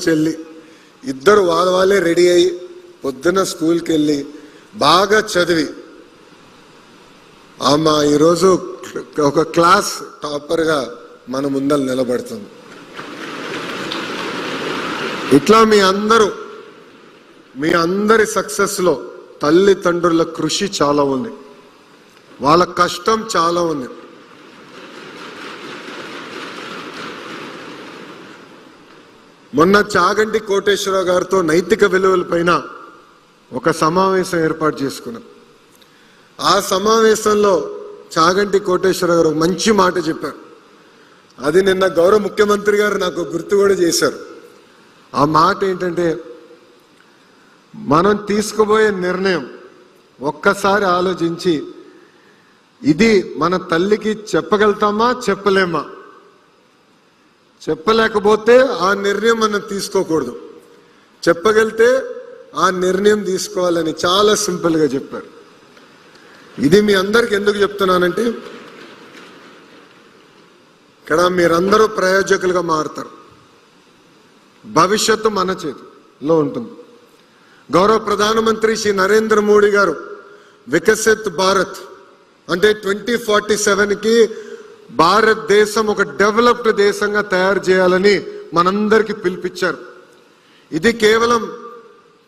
చెల్లి ఇద్దరు వాళ్ళే రెడీ అయ్యి పొద్దున్న స్కూల్కి వెళ్ళి బాగా చదివి ఆమె ఈరోజు ఒక క్లాస్ టాపర్గా మన ముందర నిలబడుతుంది. ఇట్లా మీ అందరి సక్సెస్లో తల్లిదండ్రుల కృషి చాలా ఉంది, వాళ్ళ కష్టం చాలా ఉంది. మొన్న చాగంటి కోటేశ్వరరావు గారితో నైతిక విలువలపైన ఒక సమావేశం ఏర్పాటు చేసుకున్నాం. ఆ సమావేశంలో చాగంటి కోటేశ్వరరావు గారు మంచి మాట చెప్పారు. అది నిన్న గౌరవ ముఖ్యమంత్రి గారు నాకు గుర్తు కూడా చేశారు. ఆ మాట ఏంటంటే, మనం తీసుకుపోయే నిర్ణయం ఒక్కసారి ఆలోచించి ఇది మన తల్లికి చెప్పగలుగుతామా చెప్పలేమా, చెప్పలేకపోతే ఆ నిర్ణయం మనం తీసుకోకూడదు, చెప్పగలిగితే ఆ నిర్ణయం తీసుకోవాలని చాలా సింపుల్గా చెప్పారు. ఇది మీ అందరికి ఎందుకు చెప్తున్నానంటే, ఇక్కడ మీరందరూ ప్రయోజకులుగా మారుతారు. భవిష్యత్తు మన చేతిలో ఉంటుంది. గౌరవ ప్రధానమంత్రి శ్రీ నరేంద్ర మోడీ గారు వికసిత్ భారత్ అంటే 2047కి భారతదేశం ఒక డెవలప్డ్ దేశంగా తయారు చేయాలని మనందరికీ పిలిపించారు. ఇది కేవలం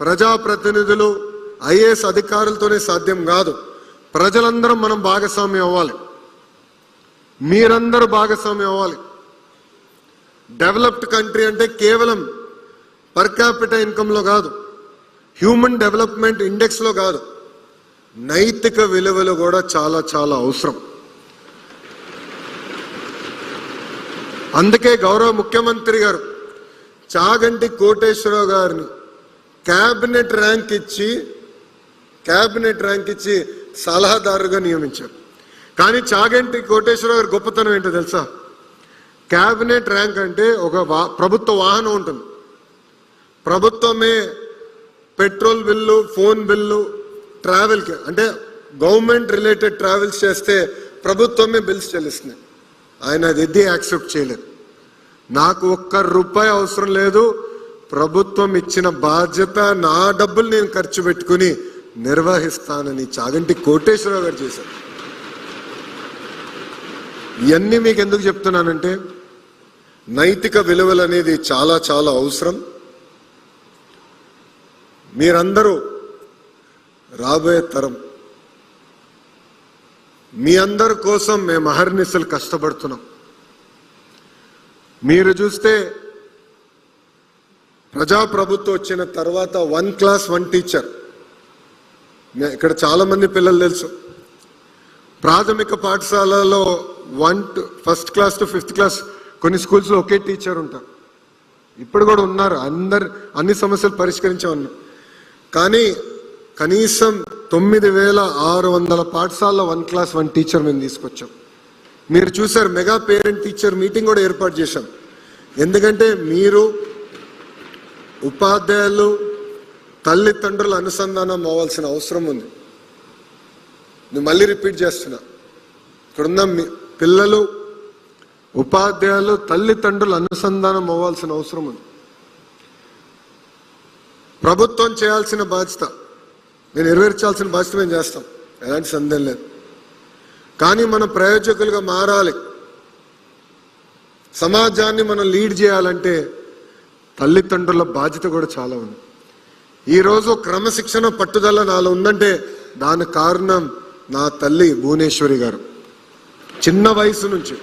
ప్రజాప్రతినిధులు ఐఏఎస్ అధికారులతోనే సాధ్యం కాదు. ప్రజలందరం మనం భాగస్వామ్యం అవ్వాలి, మీరందరూ భాగస్వామ్యం అవ్వాలి. డెవలప్డ్ కంట్రీ అంటే కేవలం పర్ క్యాపిటల్ ఇన్కంలో కాదు, హ్యూమన్ డెవలప్మెంట్ ఇండెక్స్లో కాదు, నైతిక విలువలు కూడా చాలా చాలా అవసరం. అందుకే గౌరవ ముఖ్యమంత్రి గారు చాగంటి కోటేశ్వరరావు గారిని క్యాబినెట్ ర్యాంక్ ఇచ్చి సలహాదారుగా నియమించారు. కానీ చాగంటి కోటేశ్వరరావు గారి గొప్పతనం ఏంటో తెలుసా? క్యాబినెట్ ర్యాంక్ అంటే ఒక ప్రభుత్వ వాహనం ఉంటుంది, ప్రభుత్వమే పెట్రోల్ బిల్లు, ఫోన్ బిల్లు, ట్రావెల్కి అంటే గవర్నమెంట్ రిలేటెడ్ ట్రావెల్స్ చేస్తే ప్రభుత్వమే బిల్స్ చెల్లిస్తున్నాయి. ఆయన అది యాక్సెప్ట్ చేయలేదు. నాకు ₹1 అవసరం లేదు, ప్రభుత్వం ఇచ్చిన బాధ్యత నా డబ్బులు నేను ఖర్చు పెట్టుకుని నిర్వహిస్తానని చాగంటి కోటేశ్వరరావు గారు చేశారు. ఇవన్నీ మీకు ఎందుకు చెప్తున్నానంటే, నైతిక విలువలు అనేది చాలా చాలా అవసరం. మీరందరూ రాబోయే తరం, మీ అందరి కోసం మేము అహర్నిశలు కష్టపడుతున్నాం. మీరు చూస్తే ప్రజాప్రభుత్వం వచ్చిన తర్వాత 1 class 1 టీచర్, ఇక్కడ చాలా మంది పిల్లలు తెలుసు, ప్రాథమిక పాఠశాలలో 1st class to 5th class కొన్ని స్కూల్స్లో ఒకే టీచర్ ఉంటారు. ఇప్పుడు కూడా ఉన్నారు, అన్ని సమస్యలు పరిష్కరించే ఉన్నాం. కానీ కనీసం 9600 పాఠశాలలో 1 class 1 టీచర్ మేము తీసుకొచ్చాం. మీరు చూసారు, మెగా పేరెంట్ టీచర్ మీటింగ్ కూడా ఏర్పాటు చేశాం. ఎందుకంటే మీరు ఉపాధ్యాయులు తల్లిదండ్రుల అనుసంధానం అవ్వాల్సిన అవసరం ఉంది. నేను మళ్ళీ రిపీట్ చేస్తున్నా, ఇక్కడున్న పిల్లలు, ఉపాధ్యాయులు, తల్లిదండ్రుల అనుసంధానం అవ్వాల్సిన అవసరం ఉంది. ప్రభుత్వం చేయాల్సిన బాధ్యత, నేను నెరవేర్చాల్సిన బాధ్యత మేము చేస్తాం, ఎలాంటి సందేహం లేదు. కానీ మనం ప్రయోజకులుగా మారాలి, సమాజాన్ని మనం లీడ్ చేయాలంటే తల్లిదండ్రుల బాధ్యత కూడా చాలా ఉంది. ఈరోజు క్రమశిక్షణ పట్టుదల నాలో ఉందంటే దానికి కారణం నా తల్లి భువనేశ్వరి గారు. చిన్న వయసు నుంచి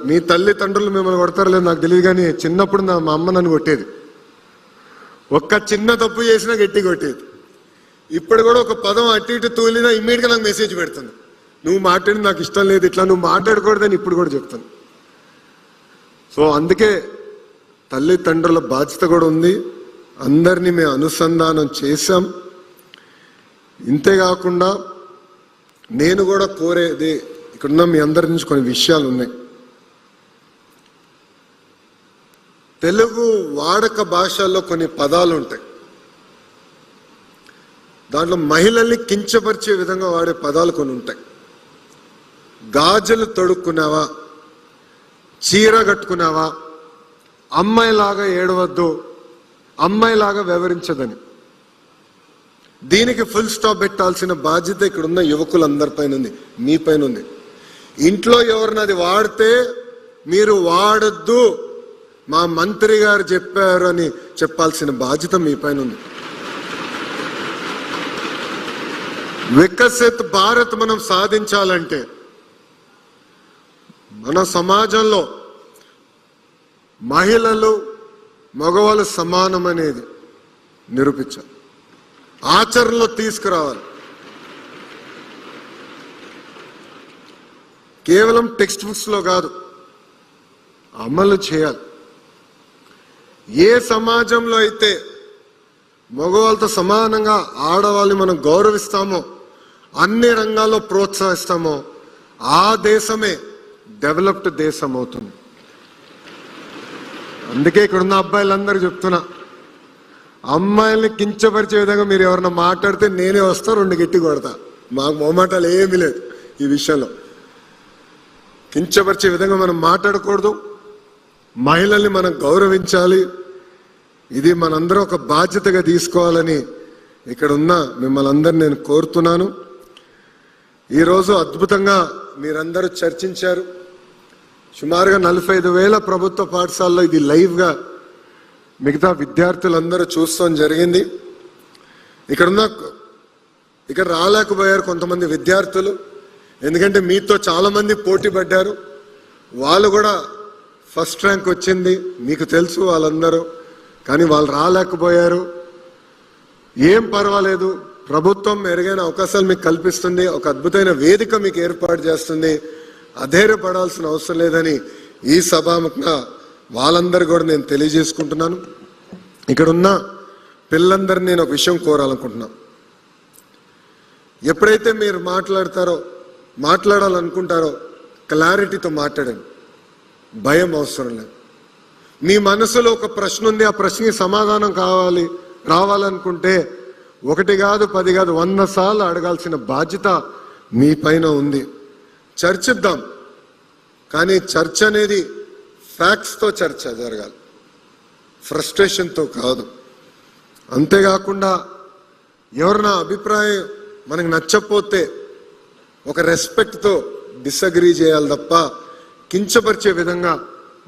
మీ తల్లిదండ్రులు మిమ్మల్ని కొడతారు లేదు నాకు తెలియదు, కానీ చిన్నప్పుడు మా అమ్మ నన్ను కొట్టేది. ఒక్క చిన్న తప్పు చేసినా గట్టి కొట్టేది. ఇప్పుడు కూడా ఒక పదం అటు ఇటు తూలినా ఇమ్మీడియట్గా నాకు మెసేజ్ పెడుతుంది, నువ్వు మాట్లాడి నాకు ఇష్టం లేదు, ఇట్లా నువ్వు మాట్లాడకూడదని ఇప్పుడు కూడా చెప్తాను. సో అందుకే తల్లిదండ్రుల బాధ్యత కూడా ఉంది. అందరినీ మేము అనుసంధానం చేశాం. ఇంతేకాకుండా నేను కూడా కోరేది, ఇక్కడున్న మీ అందరి నుంచి కొన్ని విషయాలు ఉన్నాయి. తెలుగు వాడక భాషల్లో కొన్ని పదాలు ఉంటాయి, దాంట్లో మహిళల్ని కించపరిచే విధంగా వాడే పదాలు కొన్ని ఉంటాయి. గాజులు తొడుక్కున్నావా, చీర కట్టుకున్నావా, అమ్మాయిలాగా ఏడవద్దు, అమ్మాయిలాగా వ్యవహరించదని. దీనికి ఫుల్ స్టాప్ పెట్టాల్సిన బాధ్యత ఇక్కడున్న యువకులందరిపైన ఉంది, మీ పైన ఉంది. ఇంట్లో ఎవరిని అది వాడితే మీరు వాడద్దు, మా మంత్రి గారు చెప్పారు అని చెప్పాల్సిన బాధ్యత మీ పైన ఉంది. వికసిత్ భారత్ మనం సాధించాలంటే మన సమాజంలో మహిళలు మగవాళ్ళు సమానం అనేది నిరూపించాలి, ఆచరణలో తీసుకురావాలి. కేవలం టెక్స్ట్ బుక్స్ లో కాదు, అమలు చేయాలి. ఏ సమాజంలో అయితే మగవాళ్ళతో సమానంగా ఆడవాళ్ళని మనం గౌరవిస్తామో, అన్ని రంగాల్లో ప్రోత్సహిస్తామో, ఆ దేశమే డెవలప్డ్ దేశం అవుతుంది. అందుకే ఇక్కడున్న అబ్బాయిలందరూ చెప్తున్నా, అమ్మాయిల్ని కించపరిచే విధంగా మీరు ఎవరన్నా మాట్లాడితే నేనే వస్తా, 2 గట్టి కొడతా. మాకు మొహమాటాలు ఏమీ లేదు ఈ విషయంలో. కించపరిచే విధంగా మనం మాట్లాడకూడదు, మహిళల్ని మనం గౌరవించాలి. ఇది మనందరం ఒక బాధ్యతగా తీసుకోవాలని ఇక్కడ ఉన్న మిమ్మల్ని అందరినీ నేను కోరుతున్నాను. ఈరోజు అద్భుతంగా మీరందరూ చర్చించారు. సుమారుగా 45,000 ప్రభుత్వ పాఠశాలలో ఇది లైవ్గా మిగతా విద్యార్థులందరూ చూస్తాం జరిగింది. ఇక్కడ రాలేకపోయారు కొంతమంది విద్యార్థులు, ఎందుకంటే మీతో చాలామంది పోటీ పడ్డారు. వాళ్ళు కూడా ఫస్ట్ ర్యాంక్ వచ్చింది, మీకు తెలుసు వాళ్ళందరూ, కానీ వాళ్ళు రాలేకపోయారు. ఏం పర్వాలేదు, ప్రభుత్వం మెరుగైన అవకాశాలు మీకు కల్పిస్తుంది, ఒక అద్భుతమైన వేదిక మీకు ఏర్పాటు చేస్తుంది, అధైర్యపడాల్సిన అవసరం లేదని ఈ సభాముఖంగా వాళ్ళందరూ కూడా నేను తెలియజేసుకుంటున్నాను. ఇక్కడున్న పిల్లలందరినీ నేను ఒక విషయం కోరాలనుకుంటున్నాను. ఎప్పుడైతే మీరు మాట్లాడాలనుకుంటారో క్లారిటీతో మాట్లాడండి, భయం అవసరం లేదు. మీ మనసులో ఒక ప్రశ్న ఉంది, ఆ ప్రశ్నకి సమాధానం రావాలనుకుంటే 1 కాదు 10 కాదు 100 సార్లు అడగాల్సిన బాధ్యత మీ పైన ఉంది. చర్చిద్దాం, కానీ చర్చ అనేది ఫ్యాక్ట్స్తో చర్చ జరగాలి, ఫ్రస్ట్రేషన్తో కాదు. అంతేకాకుండా ఎవరైనా అభిప్రాయం మనకు నచ్చకపోతే ఒక రెస్పెక్ట్తో డిసగ్రీ చేయాలి తప్ప కించపరిచే విధంగా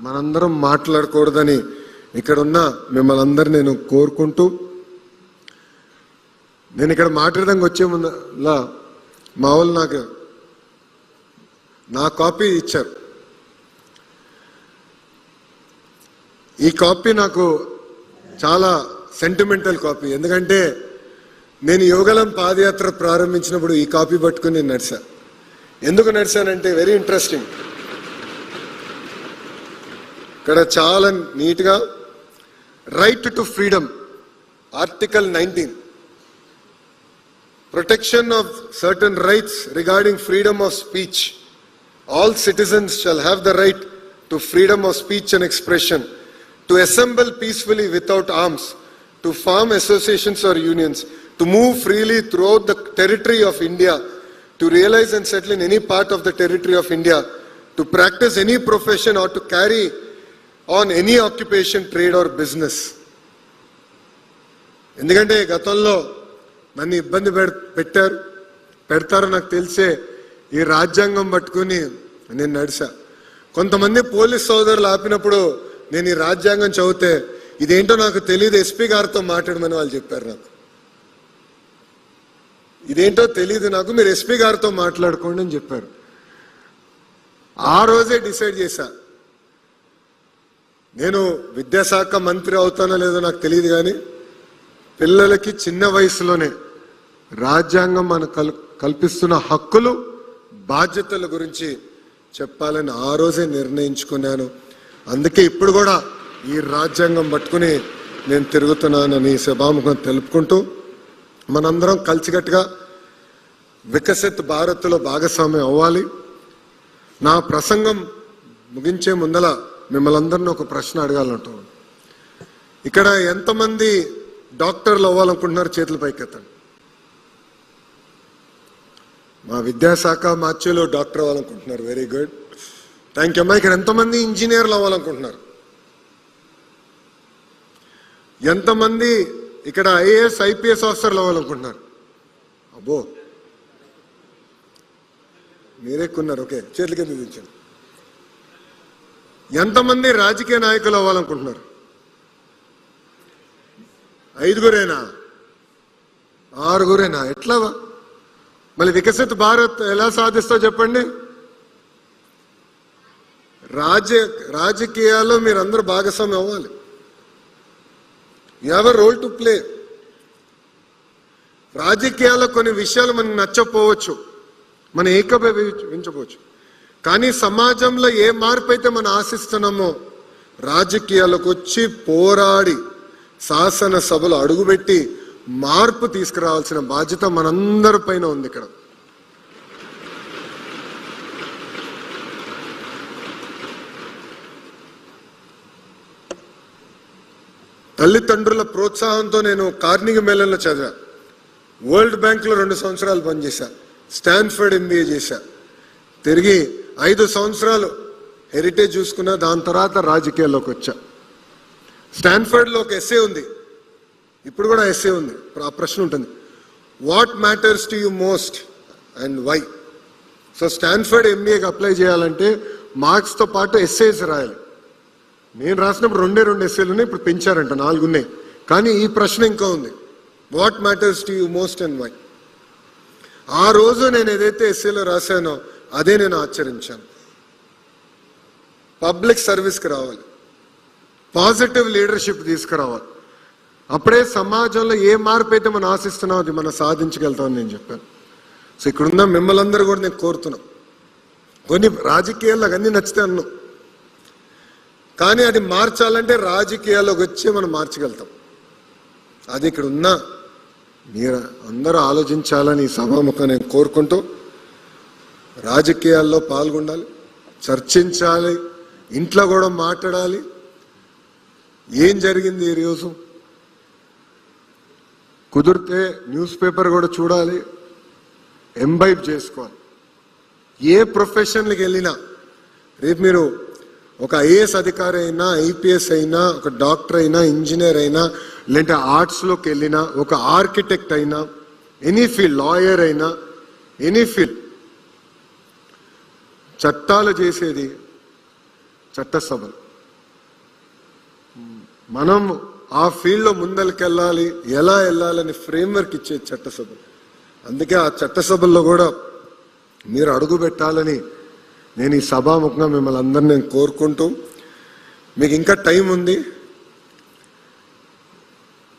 మనందరం మాట్లాడకూడదని ఇక్కడున్న మిమ్మల్ని అందరూ నేను కోరుకుంటూ, నేను ఇక్కడ మాట్లాడడానికి వచ్చే ముందులా మా వాళ్ళు నా కాపీ ఇచ్చారు. ఈ కాపీ నాకు చాలా సెంటిమెంటల్ కాపీ, ఎందుకంటే నేను యువగలం పాదయాత్ర ప్రారంభించినప్పుడు ఈ కాపీ పట్టుకుని నేను నడిచా. ఎందుకు నడిచానంటే వెరీ ఇంట్రెస్టింగ్. ఇక్కడ చాలా నీట్గా right to freedom, article 19, protection of certain rights regarding freedom of speech. All citizens shall have the right to freedom of speech and expression, to assemble peacefully without arms, to form associations or unions, to move freely throughout the territory of India, to realize and settle in any part of the territory of India, to practice any profession or to carry on any occupation, trade or business. ఎందుకంటే గతంలో నన్ను ఇబ్బంది పెడతారో నాకు తెలిసే ఈ రాజ్యాంగం పట్టుకుని నేను నడిచా. కొంతమంది పోలీస్ సోదరులు ఆపినప్పుడు నేను ఈ రాజ్యాంగం చదివితే ఇదేంటో నాకు తెలియదు, ఎస్పీ గారితో మాట్లాడమని వాళ్ళు చెప్పారు. నాకు ఇదేంటో తెలియదు, నాకు మీరు ఎస్పీ గారితో మాట్లాడుకోండి అని చెప్పారు. ఆ రోజే డిసైడ్ చేశా, నేను విద్యాశాఖ మంత్రి అవుతానో లేదో నాకు తెలియదు, కానీ పిల్లలకి చిన్న వయసులోనే రాజ్యాంగం మనకు కల్పిస్తున్న హక్కులు బాధ్యతల గురించి చెప్పాలని ఆ రోజే నిర్ణయించుకున్నాను. అందుకే ఇప్పుడు కూడా ఈ రాజ్యాంగం పట్టుకుని నేను తిరుగుతున్నానని సభాముఖం తెలుపుకుంటూ, మనందరం కలిసికట్టుగా వికసిత్ భారత్లో భాగస్వామ్యం అవ్వాలి. నా ప్రసంగం ముగించే ముందల మిమ్మల్ని అందరినీ ఒక ప్రశ్న అడగాలంటూ, ఇక్కడ ఎంతమంది డాక్టర్లు అవ్వాలనుకుంటున్నారు? చేతులు పైకెత్తండి. మా విద్యాశాఖ మార్చిలో డాక్టర్ అవ్వాలనుకుంటున్నారు, వెరీ గుడ్. థ్యాంక్ యూ అమ్మా. ఇక్కడ ఎంతమంది ఇంజనీర్లు అవ్వాలనుకుంటున్నారు? ఎంతమంది ఇక్కడ ఐఏఎస్ ఐపీఎస్ ఆఫీసర్లు అవ్వాలనుకుంటున్నారు? అబ్బో, మీరెక్కున్నారు. ఓకే, చేతుల కింద దించండి. ఎంతమంది రాజకీయ నాయకులు అవ్వాలనుకుంటున్నారు? 5గురేనా? 6గురేనా? ఎట్లా? మళ్ళీ వికసిత్ భారత్ ఎలా సాధిస్తా చెప్పండి. రాజకీయాల్లో మీరందరూ భాగస్వామ్యం అవ్వాలి. You have a role to play. రాజకీయాల్లో కొన్ని విషయాలు మనకు నచ్చకపోవచ్చు, మనం ఏకీభవించవచ్చు, కానీ సమాజంలో ఏ మార్పు అయితే మనం ఆశిస్తున్నామో రాజకీయాలకు వచ్చి పోరాడి శాసనసభలో అడుగుపెట్టి మార్పు తీసుకురావాల్సిన బాధ్యత మనందరి పైన ఉంది. ఇక్కడ తల్లిదండ్రుల ప్రోత్సాహంతో నేను కార్నిగీ మెల్లన్లో చదివా, వరల్డ్ బ్యాంక్లో 2 సంవత్సరాలు పనిచేశా, స్టాన్ఫర్డ్ ఎంబీఏ చేశా, తిరిగి 5 సంవత్సరాలు హెరిటేజ్ చూసుకున్నా, దాని తర్వాత రాజకీయాల్లోకి వచ్చా. స్టాన్ఫర్డ్లో ఒక ఎస్సే ఉంది, ఇప్పుడు కూడా ఎస్సే ఉంది. ఆ ప్రశ్న ఉంటుంది, what matters to you most and why. So Stanford ఎంబీఏకి అప్లై చేయాలంటే మార్క్స్తో పాటు ఎస్సేస్ రాయాలి. నేను రాసినప్పుడు 2 ఎస్సేలు ఉన్నాయి, ఇప్పుడు పెంచారంట 4 ఉన్నాయి. కానీ ఈ ప్రశ్న ఇంకా ఉంది, what matters to you most and why. ఆ రోజు నేను ఏదైతే ఎస్సేలో రాశానో అదే నేను ఆచరించాను. పబ్లిక్ సర్వీస్కి రావాలి, పాజిటివ్ లీడర్షిప్ తీసుకురావాలి. అప్పుడే సమాజంలో ఏ మార్పు అయితే మనం ఆశిస్తున్నాం అది మనం సాధించగలుగుతామని నేను చెప్పాను. సో ఇక్కడున్న మిమ్మల్ని అందరూ కూడా నేను కోరుతున్నాం, కొన్ని రాజకీయాల్లో అన్నీ నచ్చితే అన్నాం, కానీ అది మార్చాలంటే రాజకీయాల్లోకి వచ్చి మనం మార్చగలుగుతాం. అది ఇక్కడ ఉన్నా మీరు అందరూ ఆలోచించాలని ఈ సభాముఖం నేను కోరుకుంటూ, రాజకీయాల్లో పాల్గొనాలి, చర్చించాలి, ఇంట్లో కూడా మాట్లాడాలి. ఏం జరిగింది ఈరోజు, కుదిరితే న్యూస్ పేపర్ కూడా చూడాలి, ఎంబైబ్ చేసుకోవాలి. ఏ ప్రొఫెషన్కి వెళ్ళినా, రేపు మీరు ఒక ఐఏఎస్ అధికారి అయినా, ఐపీఎస్ అయినా, ఒక డాక్టర్ అయినా, ఇంజనీర్ అయినా, లేదంటే ఆర్ట్స్లోకి వెళ్ళినా, ఒక ఆర్కిటెక్ట్ అయినా, ఎనీ ఫీల్డ్, లాయర్ అయినా, ఎనీ ఫీల్డ్, చట్టాలు చేసేది చట్టసభలు. మనం ఆ ఫీల్డ్లో ముందరికెళ్ళాలి, ఎలా వెళ్ళాలని ఫ్రేమ్వర్క్ ఇచ్చే చట్టసభలు. అందుకే ఆ చట్టసభల్లో కూడా మీరు అడుగు పెట్టాలని నేను ఈ సభాముఖంగా మిమ్మల్ని అందరినీ నేను కోరుకుంటూ, మీకు ఇంకా టైం ఉంది,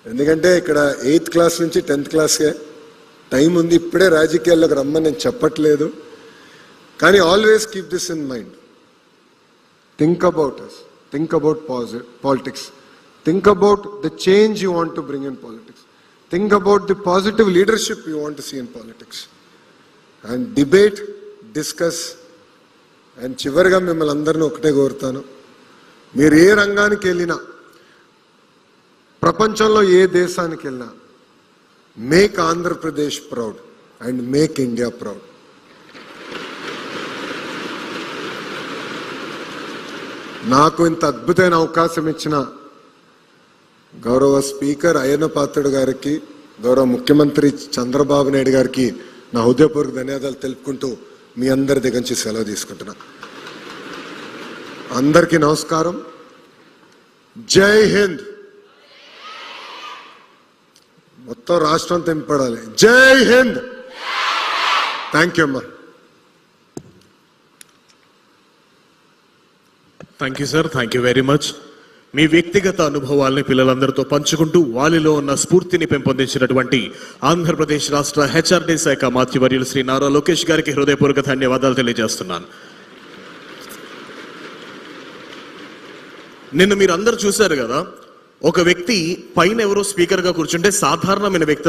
ఎందుకంటే ఇక్కడ 8th క్లాస్ నుంచి 10th క్లాస్కే టైం ఉంది. ఇప్పుడే రాజకీయాల్లోకి రమ్మని నేను చెప్పట్లేదు, కానీ always keep this in mind. Think about us, think about politics, think about the change you want to bring in politics, think about the positive leadership you want to see in politics, and debate, discuss. And చివరిగా మిమ్మల్ని అందరినీ ఒకటే కోరుతాను, మీరు ఏ రంగానికి వెళ్ళినా, ప్రపంచంలో ఏ దేశానికి వెళ్ళినా, make Andhra Pradesh proud and make India proud. నాకు ఇంత అద్భుతమైన అవకాశం ఇచ్చిన గౌరవ స్పీకర్ అయ్యన్న పాత్రుడు గారికి, గౌరవ ముఖ్యమంత్రి చంద్రబాబు నాయుడు గారికి నా హృదయపూర్వక ధన్యవాదాలు తెలుపుకుంటూ మీ అందరి దగ్గర నుంచి సెలవు తీసుకుంటున్నా. అందరికీ నమస్కారం. జై హింద్. మొత్తం రాష్ట్రం తెంపడాలి. జై హింద్. థ్యాంక్ యూ అమ్మా. Thank you sir, thank you very much. మీ వ్యక్తిగత అనుభవాల్ని పిల్లలందరితో పంచుకుంటూ వారిలో ఉన్న స్ఫూర్తిని పెంపొందించినటువంటి ఆంధ్రప్రదేశ్ రాష్ట్ర హెచ్ఆర్డీ శాఖ మంత్రివర్యులు శ్రీ నారా లోకేష్ గారికి హృదయపూర్వక ధన్యవాదాలు తెలియజేస్తున్నాను. నిన్న మీరు అందరూ చూశారు కదా, ఒక వ్యక్తి పైన ఎవరో స్పీకర్గా కూర్చుంటే సాధారణమైన వ్యక్తుల